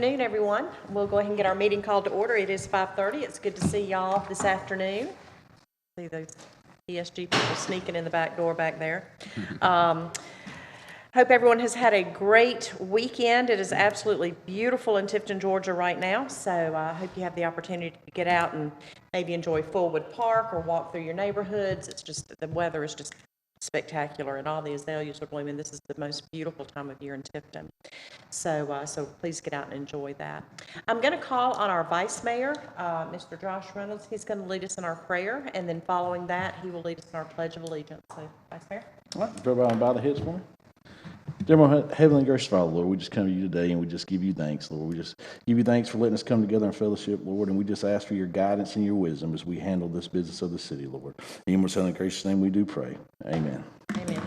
Good afternoon, everyone. We'll go ahead and get our meeting called to order. It is 5:30. It's good to see y'all this afternoon. See those ESG people sneaking in the back door back there. Hope everyone has had a great weekend. It is absolutely beautiful in Tifton, Georgia right now, so I hope you have the opportunity to get out and maybe enjoy Fullwood Park or walk through your neighborhoods. It's just, the weather is just spectacular, and all the azaleas are blooming. This is the most beautiful time of year in Tifton. So please get out and enjoy that. I'm going to call on our Vice Mayor, Mr. Josh Reynolds. He's going to lead us in our prayer, and then following that, he will lead us in our Pledge of Allegiance. So, Vice Mayor. All right, everybody bow the heads for me. Dear my Heavenly and gracious Father, Lord, we just come to you today and we just give you thanks, Lord. We just give you thanks for letting us come together in fellowship, Lord, and we just ask for your guidance and your wisdom as we handle this business of the city, Lord. In your most holy and gracious name we do pray. Amen. Amen.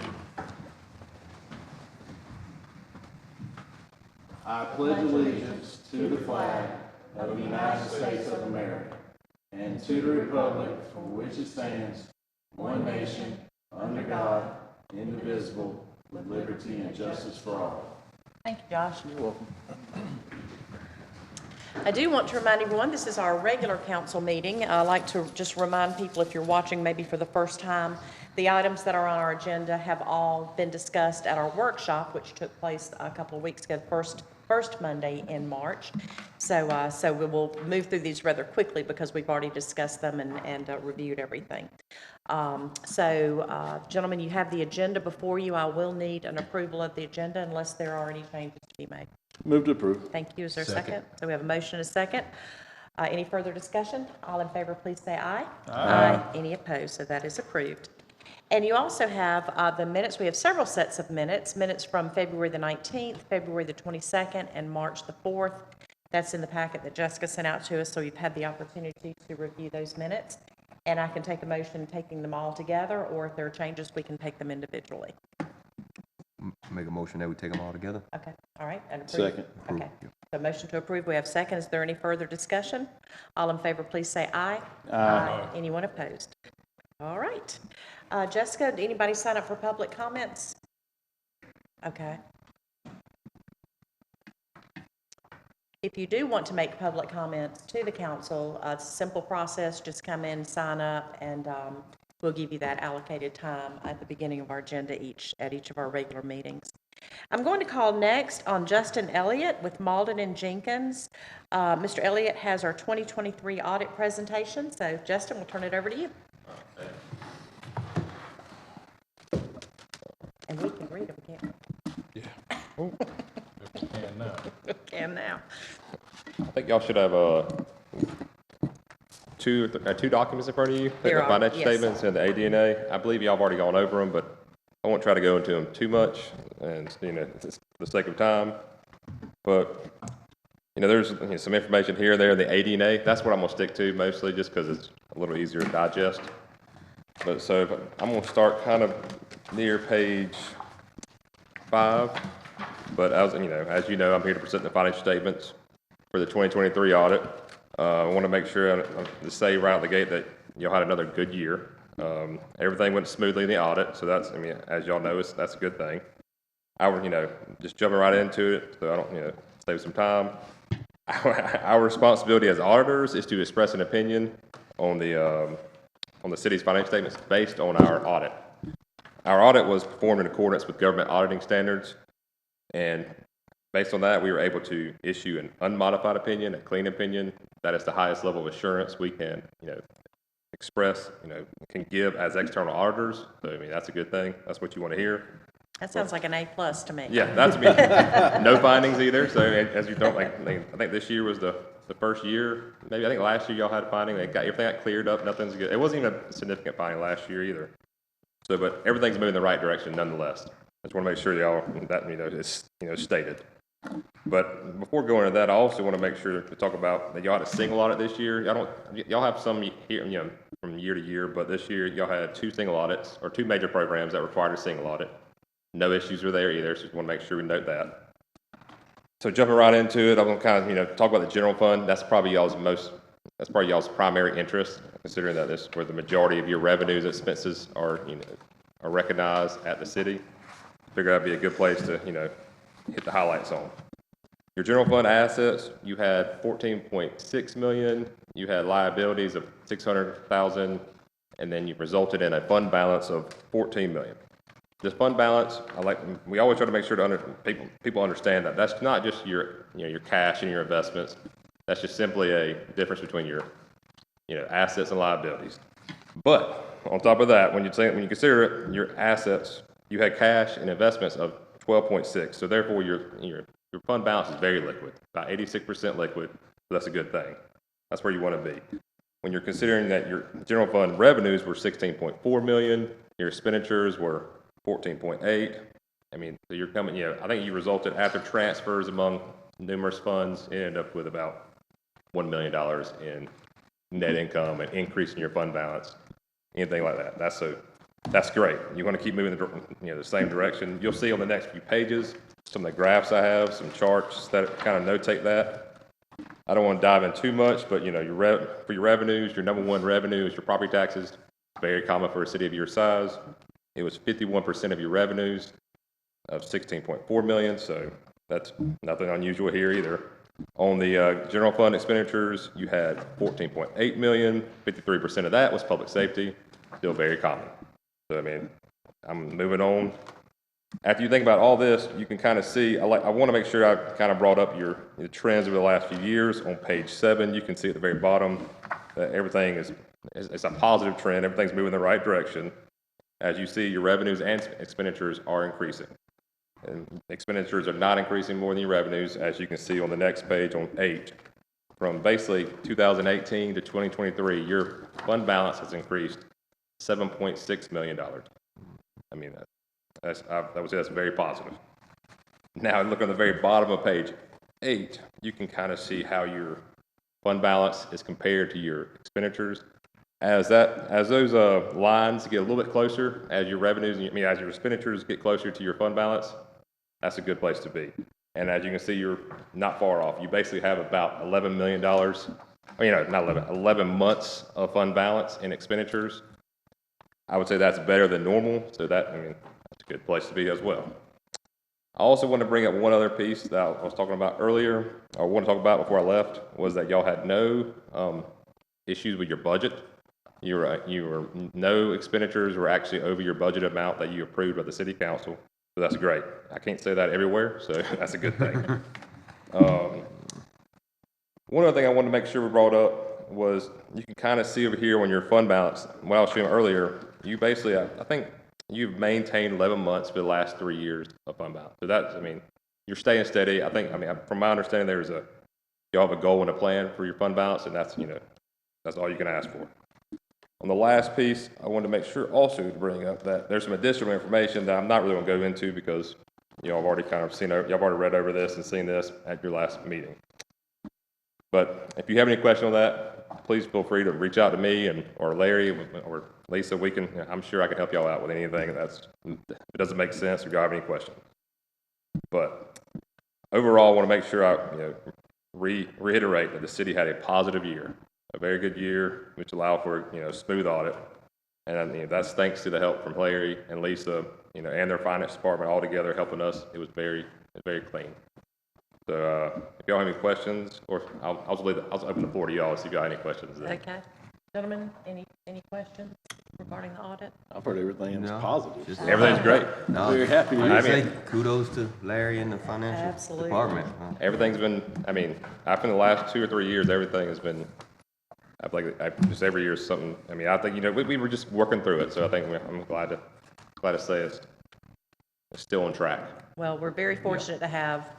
I pledge allegiance to the flag of the United States of America and to the republic for which it stands, one nation, under God, indivisible, with liberty and justice for all. Thank you, Josh. You're welcome. I do want to remind everyone, this is our regular council meeting. I like to just remind people, if you're watching maybe for the first time, the items that are on our agenda have all been discussed at our workshop, which took place a couple of weeks ago, first Monday in March. So we will move through these rather quickly because we've already discussed them and reviewed everything. Gentlemen, you have the agenda before you. I will need an approval of the agenda unless there are any changes to be made. Move to approve. Thank you. Is there a second? So we have a motion and a second. Any further discussion? All in favor, please say aye. Aye. Any opposed? So that is approved. And you also have the minutes. We have several sets of minutes from February the 19th, February the 22nd, and March the 4th. That's in the packet that Jessica sent out to us, so you've had the opportunity to review those minutes. And I can take a motion taking them all together, or if there are changes, we can take them individually. Make a motion that we take them all together. Okay, all right. And approve. Second. Okay, so motion to approve, we have second. Is there any further discussion? All in favor, please say aye. Aye. Anyone opposed? All right. Jessica, did anybody sign up for public comments? Okay. If you do want to make public comments to the council, it's a simple process. Just come in, sign up, and we'll give you that allocated time at the beginning of our agenda at each of our regular meetings. I'm going to call next on Justin Elliott with Malden and Jenkins. Mr. Elliott has our 2023 audit presentation. So, Justin, we'll turn it over to you. And we can read them, can't we? Yeah. Oh, if we can now. We can now. I think y'all should have two documents in front of you. There The are, financial yes. statements and the AD&A. I believe y'all have already gone over them, but I won't try to go into them too much, and just for the sake of time. But there's some information here and there in the AD&A. That's what I'm gonna stick to mostly, just because it's a little easier to digest. But so I'm gonna start kind of near page 5. But as you know, I'm here to present the financial statements for the 2023 audit. I want to make sure to say right out the gate that y'all had another good year. Everything went smoothly in the audit, so that's, as y'all know, that's a good thing. Just jumping right into it, so I don't, save some time. Our responsibility as auditors is to express an opinion on the city's financial statements based on our audit. Our audit was performed in accordance with government auditing standards, and based on that, we were able to issue an unmodified opinion, a clean opinion. That is the highest level of assurance we can, express, can give as external auditors. So, that's a good thing. That's what you want to hear. That sounds like an A+ to me. Yeah, that's me. No findings either. So, as you don't, I think this year was the first year. Maybe I think last year y'all had a finding. Everything got cleared up. Nothing's good. It wasn't even a significant finding last year either. So, but everything's moving in the right direction nonetheless. I just want to make sure y'all that is stated. But before going into that, I also want to make sure to talk about that y'all had a single audit this year. Y'all have some here, from year to year, but this year y'all had 2 single audits or 2 major programs that required a single audit. No issues were there either, so just want to make sure we note that. So jumping right into it, I'm going to kind of talk about the general fund. That's probably y'all's primary interest, considering that this is where the majority of your revenues, expenses are recognized at the city. Figure that'd be a good place to hit the highlights on. Your general fund assets, you had 14.6 million, you had liabilities of 600,000, and then you resulted in a fund balance of 14 million. This fund balance, we always try to make sure people understand that that's not just your, your cash and your investments. That's just simply a difference between your, assets and liabilities. But on top of that, when you consider it, your assets, you had cash and investments of 12.6. So therefore, your fund balance is very liquid, about 86% liquid. So that's a good thing. That's where you want to be. When you're considering that your general fund revenues were 16.4 million, your expenditures were 14.8. I mean, so you're coming, I think you resulted after transfers among numerous funds, you ended up with about $1 million in net income and increasing your fund balance, anything like that. That's great. You want to keep moving the same direction. You'll see on the next few pages some of the graphs I have, some charts that kind of notate that. I don't want to dive in too much, but for your revenues, your number one revenue is your property taxes. Very common for a city of your size. It was 51% of your revenues of 16.4 million, so that's nothing unusual here either. On the general fund expenditures, you had 14.8 million. 53% of that was public safety. Still very common. So I mean, I'm moving on. After you think about all this, you can kind of see, I want to make sure I kind of brought up your trends over the last few years. On page 7, you can see at the very bottom that everything is a positive trend. Everything's moving in the right direction. As you see, your revenues and expenditures are increasing. And expenditures are not increasing more than your revenues, as you can see on the next page on 8. From basically 2018 to 2023, your fund balance has increased $7.6 million. I mean, I would say that's very positive. Now, look on the very bottom of page 8, you can kind of see how your fund balance is compared to your expenditures. As those lines get a little bit closer, as your revenues, as your expenditures get closer to your fund balance, that's a good place to be. And as you can see, you're not far off. You basically have about $11 million, not 11 months of fund balance in expenditures. I would say that's better than normal, so that's a good place to be as well. I also want to bring up one other piece that I was talking about earlier, or want to talk about before I left, was that y'all had no issues with your budget. No expenditures were actually over your budget amount that you approved by the city council, so that's great. I can't say that everywhere, so that's a good thing. One other thing I wanted to make sure we brought up was you can kind of see over here on your fund balance, what I was showing earlier, you basically, I think you've maintained 11 months for the last 3 years of fund balance. So that's, you're staying steady. From my understanding, y'all have a goal and a plan for your fund balance, and that's all you can ask for. On the last piece, I wanted to make sure also to bring up that there's some additional information that I'm not really going to go into because y'all have already y'all already read over this and seen this at your last meeting. But if you have any question on that, please feel free to reach out to me or Larry or Lisa. I'm sure I can help y'all out with anything if it doesn't make sense or you have any questions. But overall, I want to make sure I reiterate that the city had a positive year. A very good year, which allowed for a smooth audit, and that's thanks to the help from Larry and Lisa, and their finance department all together helping us. It was very clean. So if y'all have any questions, or I'll open the floor to y'all see if y'all have any questions. Okay, gentlemen, any questions regarding the audit? I've heard everything is positive. Everything's great. No, Very happy. I say kudos to Larry and the financial Absolutely. department. Everything's been. After the last 2 or 3 years, everything has been. Just every year is something. I think we were just working through it, so I think I'm glad to say it's still on track. Well, we're very fortunate to have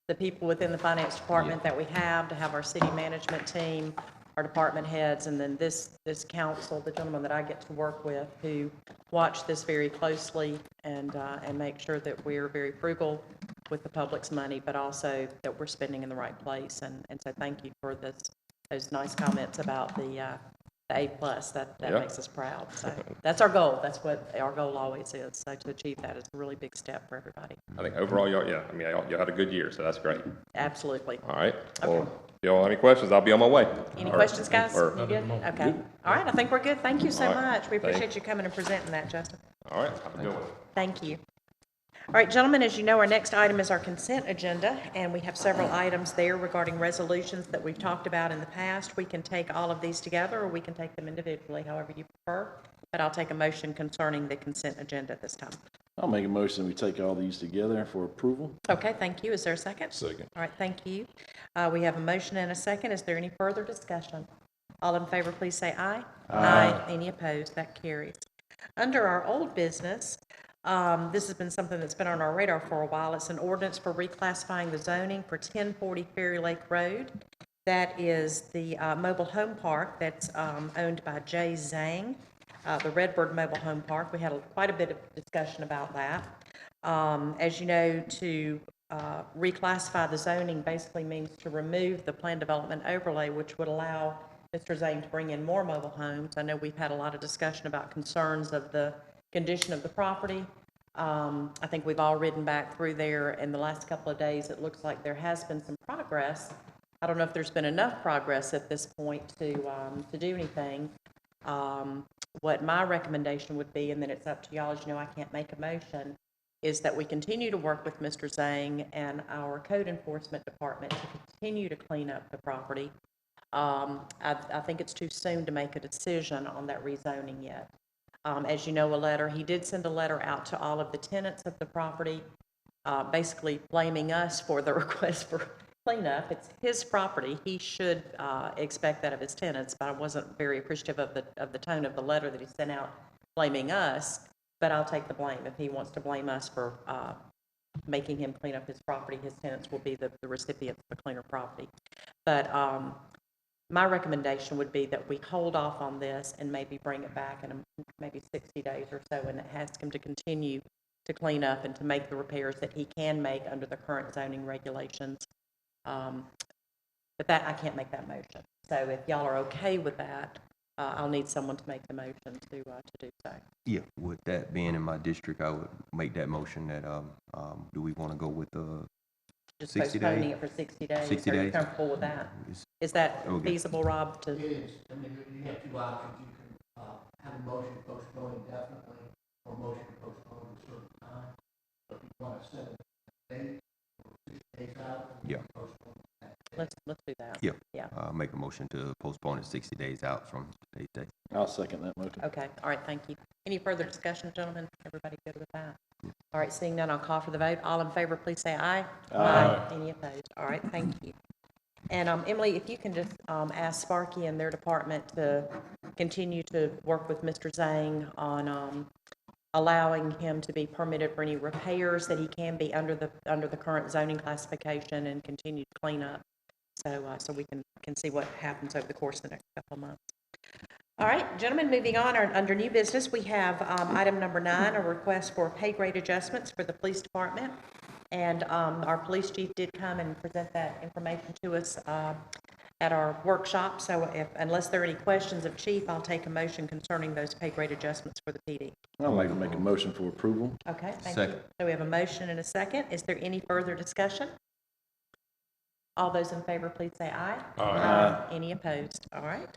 the people within the finance department that we have, to have our city management team, our department heads, and then this council, the gentlemen that I get to work with, who watch this very closely and make sure that we're very frugal with the public's money, but also that we're spending in the right place. And so thank you for those nice comments about the A+. That makes us proud. So that's our goal. That's what our goal always is. So to achieve that is a really big step for everybody. I think overall, y'all had a good year, so that's great. Absolutely. All right. Well, if y'all have any questions, I'll be on my way. Any questions, guys? or- You good? Okay. All right, I think we're good. Thank you so All right. much. We appreciate Thanks. you coming and presenting that, Justin. All right. Have a good one. Thank you. All right, gentlemen, as you know, our next item is our consent agenda, and we have several items there regarding resolutions that we've talked about in the past. We can take all of these together, or we can take them individually, however you prefer. But I'll take a motion concerning the consent agenda at this time. I'll make a motion, we take all these together for approval. Okay, thank you. Is there a second? Second. All right, thank you. We have a motion and a second. Is there any further discussion? All in favor, please say aye. Aye. Any opposed? That carries. Under our old business, this has been something that's been on our radar for a while. It's an ordinance for reclassifying the zoning for 1040 Ferry Lake Road. That is the mobile home park that's owned by Jay Zhang, the Redbird Mobile Home Park. We had quite a bit of discussion about that. As you know, to reclassify the zoning basically means to remove the planned development overlay, which would allow Mr. Zhang to bring in more mobile homes. I know we've had a lot of discussion about concerns of the condition of the property. I think we've all ridden back through there in the last couple of days. It looks like there has been some progress. I don't know if there's been enough progress at this point to do anything. What my recommendation would be, and then it's up to y'all, as you know, I can't make a motion, is that we continue to work with Mr. Zhang and our code enforcement department to continue to clean up the property. I think it's too soon to make a decision on that rezoning yet. As you know, he did send a letter out to all of the tenants of the property, basically blaming us for the request for cleanup. It's his property. He should expect that of his tenants, but I wasn't very appreciative of the tone of the letter that he sent out blaming us, but I'll take the blame. If he wants to blame us for making him clean up his property, his tenants will be the recipients of the cleaner property. But my recommendation would be that we hold off on this and maybe bring it back in maybe 60 days or so, and ask him to continue to clean up and to make the repairs that he can make under the current zoning regulations. But that, I can't make that motion. So if y'all are okay with that, I'll need someone to make the motion to do so. Yeah, with that being in my district, I would make that motion that, do we want to go with Just 60 postponing days? it for 60 days. 60 Are you days. comfortable with that? Is- Is that Okay. feasible, Rob, to? It is. I mean, you have two options. You can have a motion to postpone indefinitely or a motion to postpone a certain time. But if you want to set a date or 6 days out, then you Yeah. can postpone that. Let's do that. Yeah. Yeah. Make a motion to postpone it 60 days out from today's date. I'll second that motion. Okay, all right, thank you. Any further discussion, gentlemen? Everybody good with that? All right, seeing none, I'll call for the vote. All in favor, please say aye. Aye. Any opposed? All right, thank you. And Emily, if you can just ask Sparky and their department to continue to work with Mr. Zhang on allowing him to be permitted for any repairs that he can be under the current zoning classification, and continue to clean up, so we can see what happens over the course of the next couple of months. All right, gentlemen, moving on, under new business, we have item number 9, a request for pay grade adjustments for the police department. And our police chief did come and present that information to us at our workshop. So unless there are any questions of chief, I'll take a motion concerning those pay grade adjustments for the PD. I'll make a motion for approval. Okay, thank you. Second. So we have a motion and a second. Is there any further discussion? All those in favor, please say aye. Aye. Any opposed? All right.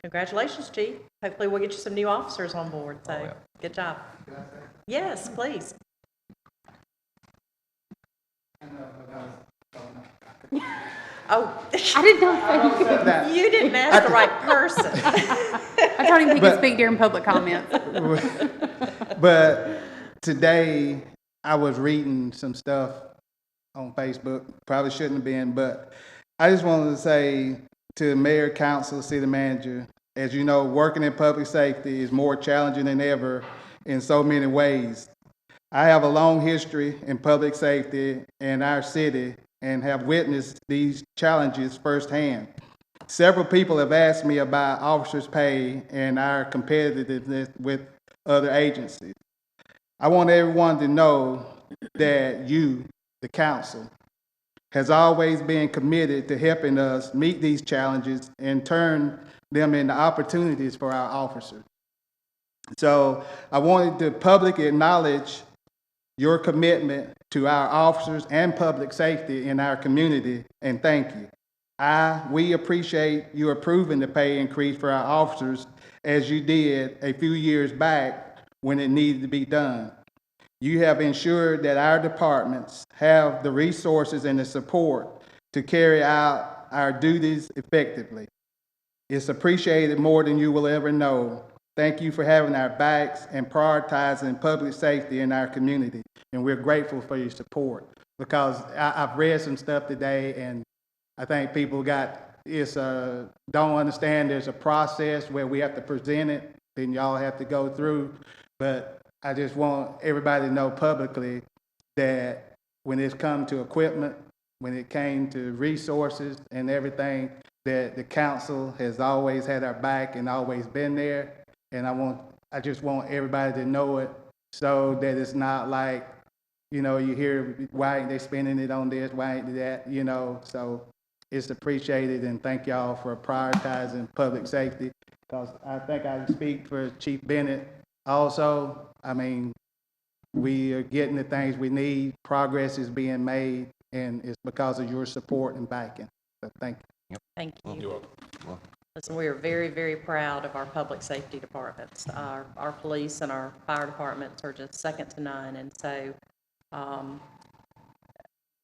Congratulations, chief. Hopefully we'll get you some new officers on board. So yeah. Good job. Yes, please. Oh, I didn't know. you didn't ask the right person. I told him he could speak during public comments. But today, I was reading some stuff on Facebook, probably shouldn't have been, but I just wanted to say to mayor, council, city manager, as you know, working in public safety is more challenging than ever in so many ways. I have a long history in public safety in our city and have witnessed these challenges firsthand. Several people have asked me about officers' pay and our competitiveness with other agencies. I want everyone to know that you, the council, has always been committed to helping us meet these challenges and turn them into opportunities for our officers. So I wanted to publicly acknowledge your commitment to our officers and public safety in our community, and thank you. We appreciate you approving the pay increase for our officers as you did a few years back when it needed to be done. You have ensured that our departments have the resources and the support to carry out our duties effectively. It's appreciated more than you will ever know. Thank you for having our backs and prioritizing public safety in our community. And we're grateful for your support, because I've read some stuff today, and I think people don't understand there's a process where we have to present it, then y'all have to go through. But I just want everybody to know publicly that when it's come to equipment, when it came to resources and everything, that the council has always had our back and always been there. And I just want everybody to know it, so that it's not like, you hear, why ain't they spending it on this, why ain't that, so it's appreciated, and thank y'all for prioritizing public safety, because I think I speak for Chief Bennett also. I mean, we are getting the things we need, progress is being made, and it's because of your support and backing, so thank you. Thank you. You're welcome. Listen, we are very, very proud of our public safety departments. Our police and our fire departments are just second to none, and so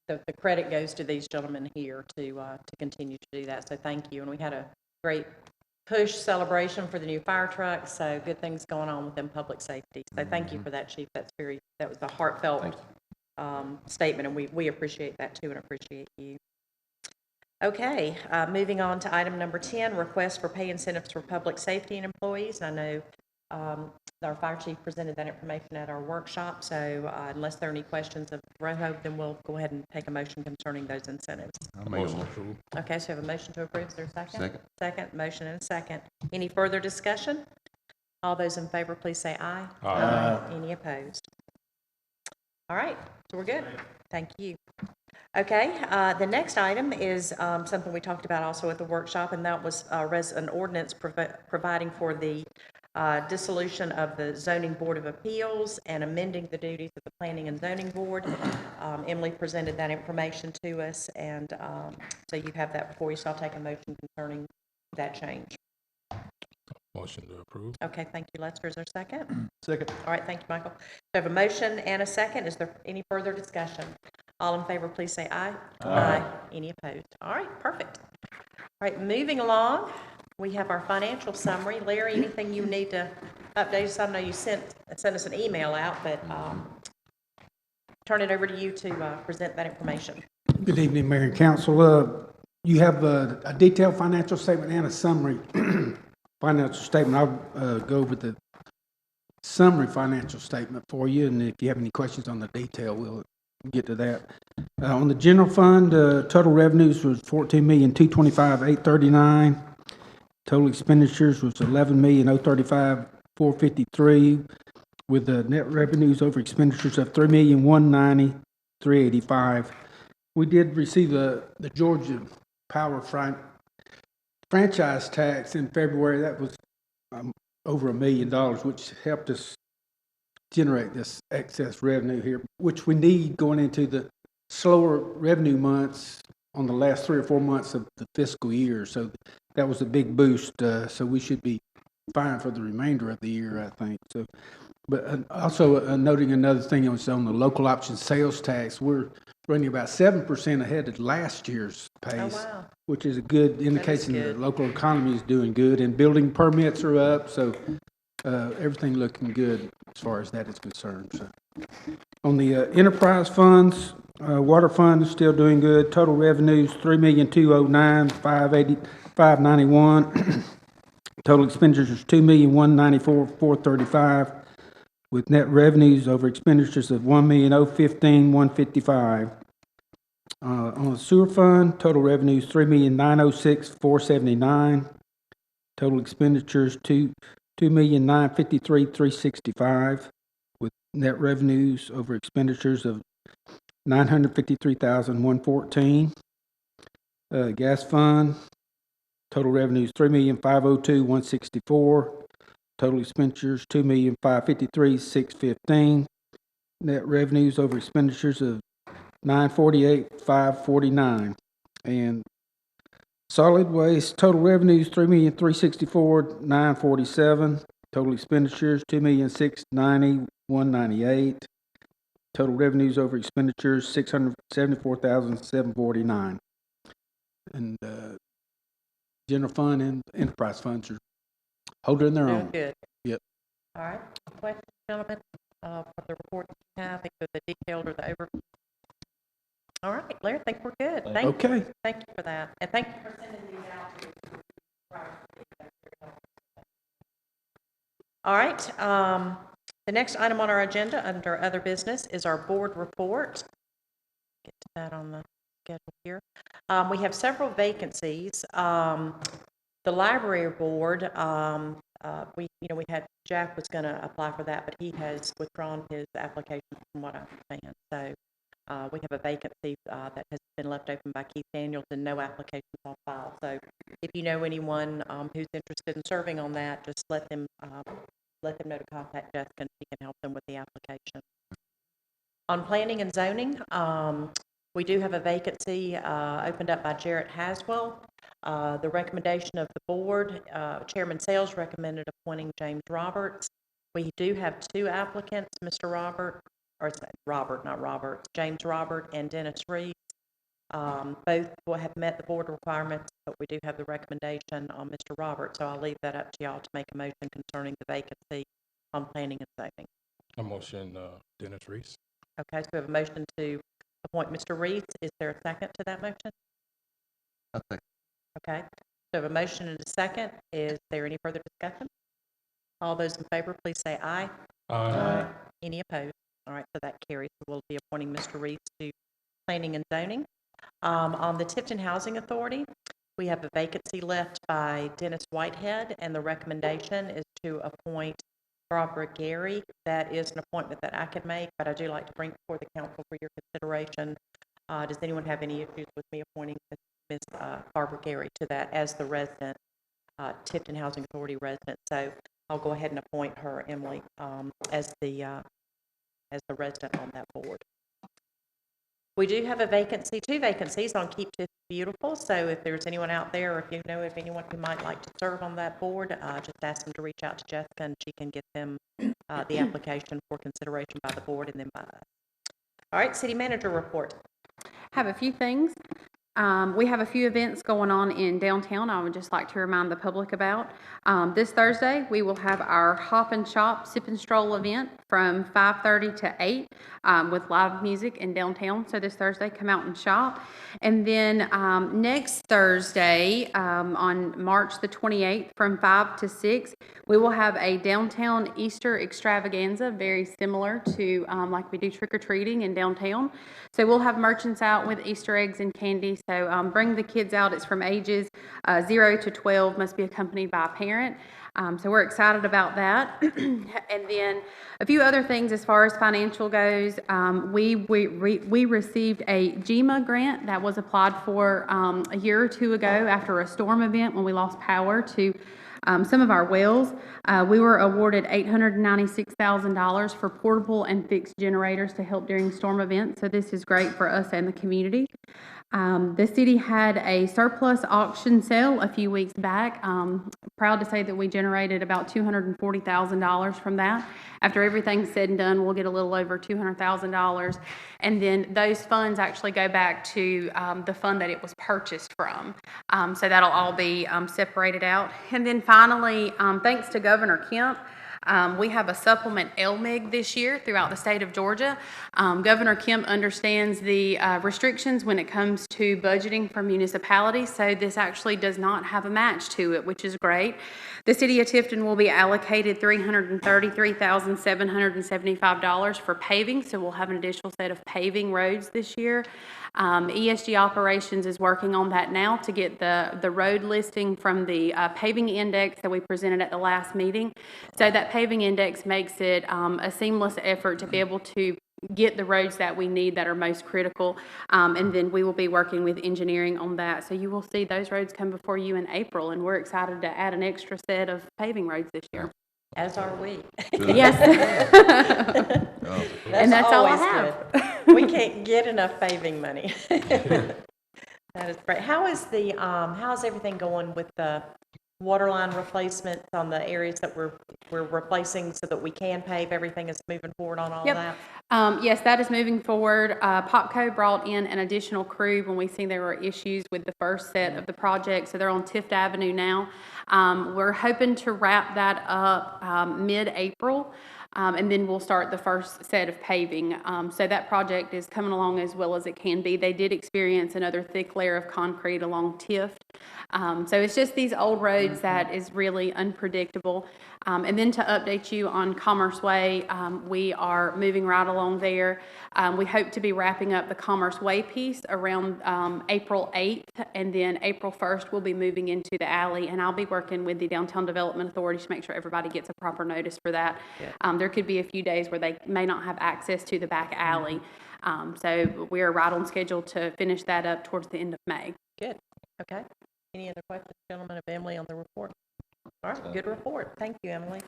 the credit goes to these gentlemen here to continue to do that. So thank you. And we had a great push celebration for the new fire trucks. So good things going on within public safety. So thank you for that, Chief. That was a heartfelt statement, and we appreciate that too, and appreciate you. Okay, moving on to item number 10, request for pay incentives for public safety and employees. I know our fire chief presented that information at our workshop, so unless there are any questions of Rojo, then we'll go ahead and take a motion concerning those incentives. I'll make a motion. Okay, so we have a motion to approve. Is there a second? Second. Second, motion and a second. Any further discussion? All those in favor, please say aye. Aye. Any opposed? All right, so we're good. Thank you. Okay, the next item is something we talked about also at the workshop, and that was an ordinance providing for the dissolution of the Zoning Board of Appeals and amending the duties of the Planning and Zoning Board. Emily presented that information to us, and so you have that before you, so I'll take a motion concerning that change. Motion to approve. Okay, thank you, Lester. Is there a second? Second. All right, thank you, Michael. So I have a motion and a second. Is there any further discussion? All in favor, please say aye. Aye. Any opposed? All right, perfect. All right, moving along, we have our financial summary. Larry, anything you need to update us? I know you sent us an email out, but turn it over to you to present that information. Good evening, Mayor and Council. You have a detailed financial statement and a summary financial statement. I'll go over the summary financial statement for you, and if you have any questions on the detail, we'll get to that. On the general fund, total revenues was $14,225,839. Total expenditures was $11,035,453, with the net revenues over expenditures of $3,190,385. We did receive the Georgia Power franchise tax in February. That was over $1 million, which helped us generate this excess revenue here, which we need going into the slower revenue months on the last 3 or 4 months of the fiscal year. So that was a big boost. So we should be fine for the remainder of the year, I think. So, but also noting another thing was on the local option sales tax. We're running about 7% ahead of last year's pace, wow. which is a good indication that good. the local economy is doing good, and building permits are up. So everything looking good as far as that is concerned. So, on the enterprise funds, water fund is still doing good. Total revenues $3,209,591. Total expenditures $2,194,435, with net revenues over expenditures of $1,015,155. On the sewer fund, total revenues $3,906,479. Total expenditures $2,953,365, with net revenues over expenditures of $953,114. Gas fund, total revenues $3,502,164. Total expenditures $2,553,615. Net revenues over expenditures of $948,549. And solid waste, total revenues $3,364,947. Total expenditures $2,690,198. Total revenues over expenditures, $674,749. And general fund and enterprise funds are holding their Doing own. good. Yep. All right. Questions, gentlemen, for the report that you have, either the detailed or the overview? All right, Larry, I think we're good. Thank you. Okay. Thank you for that. And thank you for sending these out to us. All right, the next item on our agenda under other business is our board report. Get to that on the schedule here. We have several vacancies. The library board, we had, Jack was going to apply for that, but he has withdrawn his application from what I understand. So we have a vacancy that has been left open by Keith Daniels and no applications on file. So if you know anyone who's interested in serving on that, just let them know to contact Jessica and she can help them with the application. On planning and zoning, we do have a vacancy opened up by Jarrett Haswell. The recommendation of the board, Chairman Sales recommended appointing James Roberts. We do have two applicants, Mr. Robert, or it's Robert, not Robert, James Robert and Dennis Reeves. Both will have met the board requirements, but we do have the recommendation on Mr. Robert, so I'll leave that up to y'all to make a motion concerning the vacancy on planning and zoning. A motion, Dennis Reese. Okay, so we have a motion to appoint Mr. Reeves. Is there a second to that motion? Okay, so we have a motion and a second. Is there any further discussion? All those in favor, please say aye. Aye. Any opposed? All right, so that carries. We'll be appointing Mr. Reeves to planning and zoning. On the Tifton Housing Authority, we have a vacancy left by Dennis Whitehead, and the recommendation is to appoint Barbara Gary. That is an appointment that I can make, but I do like to bring it before the council for your consideration. Does anyone have any issues with me appointing Ms. Barbara Gary to that as the resident, Tifton Housing Authority resident? So I'll go ahead and appoint her, Emily, as the resident on that board. We do have a vacancy, two vacancies on Keep Tiff Beautiful. So if there's anyone out there, or if you know of anyone who might like to serve on that board, just ask them to reach out to Jessica and she can get them the application for consideration by the board and then by us. All right, city manager report. Have a few things. We have a few events going on in downtown I would just like to remind the public about. This Thursday, we will have our Hop and Shop Sip and Stroll event from 5:30 to 8 with live music in downtown. So this Thursday, come out and shop. And then next Thursday, on March the 28th, from 5 to 6, we will have a downtown Easter extravaganza, very similar to like we do trick-or-treating in downtown. So we'll have merchants out with Easter eggs and candy. So bring the kids out. It's from ages 0 to 12, must be accompanied by a parent. So we're excited about that. And then a few other things as far as financial goes. We received a GEMA grant that was applied for a year or two ago after a storm event when we lost power to some of our wells. We were awarded $896,000 for portable and fixed generators to help during storm events. So this is great for us and the community. The city had a surplus auction sale a few weeks back. Proud to say that we generated about $240,000 from that. After everything's said and done, we'll get a little over $200,000. And then those funds actually go back to the fund that it was purchased from. So that'll all be separated out. And then finally, thanks to Governor Kemp, we have a supplement LMIG this year throughout the state of Georgia. Governor Kemp understands the restrictions when it comes to budgeting for municipalities, so this actually does not have a match to it, which is great. The city of Tifton will be allocated $333,775 for paving, so we'll have an additional set of paving roads this year. ESG Operations is working on that now to get the road listing from the paving index that we presented at the last meeting. So that paving index makes it a seamless effort to be able to get the roads that we need that are most critical. And then we will be working with engineering on that. So you will see those roads come before you in April, and we're excited to add an extra set of paving roads this year. As are we. Yes. And that's all I have. We can't get enough paving money. That is great. How's everything going with the water line replacements on the areas that we're replacing so that we can pave? Everything is moving forward on all that? Yes, that is moving forward. Popco brought in an additional crew when we seen there were issues with the first set of the project, so they're on Tift Avenue now. We're hoping to wrap that up mid-April, and then we'll start the first set of paving. So that project is coming along as well as it can be. They did experience another thick layer of concrete along Tift. So it's just these old roads that is really unpredictable. And then to update you on Commerce Way, we are moving right along there. We hope to be wrapping up the Commerce Way piece around April 8th, and then April 1st, we'll be moving into the alley, and I'll be working with the Downtown Development Authority to make sure everybody gets a proper notice for that. There could be a few days where they may not have access to the back alley. So we're right on schedule to finish that up towards the end of May. Good, okay. Any other questions, gentlemen, of Emily on the report? All right, good report. Thank you, Emily.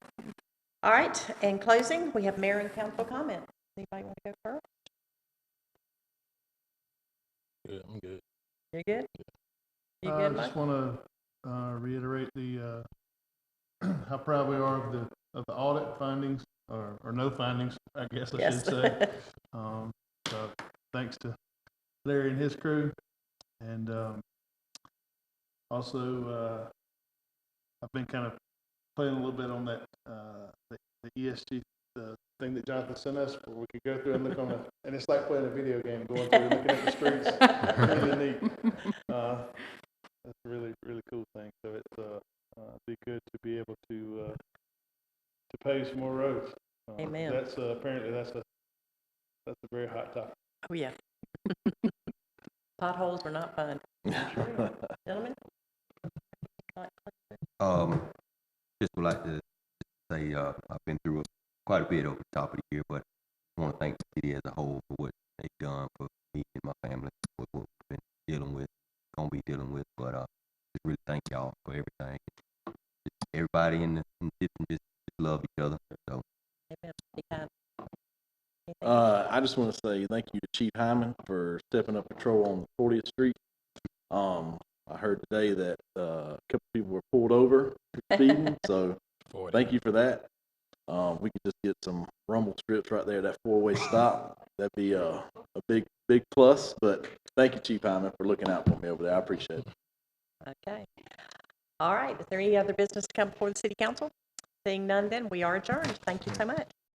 All right, in closing, we have mayor and council comments. Anybody want to go first? Good, I'm good. You're good? You I good, just Mike? want to reiterate the how proud we are of the audit findings, or no findings, I guess I Yes. should say. So thanks to Larry and his crew, and also I've been kind of playing a little bit on that the ESG thing that Jonathan sent us, where we could go through and look on and it's like playing a video game, going through and looking at the streets. Really neat. That's a really, really cool thing. So it's be good to be able to pave some more roads. Amen. That's apparently that's a very hot topic. Oh, yeah. Potholes were not fun. Gentlemen? Just would like to say, I've been through quite a bit over the top of the year, but I want to thank the city as a whole for what they've done for me and my family, what we've been dealing with, gonna be dealing with, but just really thank y'all for everything. Just everybody in the system just love each other, so. Amen. Be kind. I just want to say thank you to Chief Hyman for stepping up patrol on 40th Street. I heard today that a couple people were pulled over for speeding, so thank you for that. We could just get some rumble strips right there, that four-way stop. That'd be a big plus, but thank you, Chief Hyman, for looking out for me over there. I appreciate it. Okay. All right, is there any other business to come before the city council? Seeing none, then we are adjourned. Thank you so much.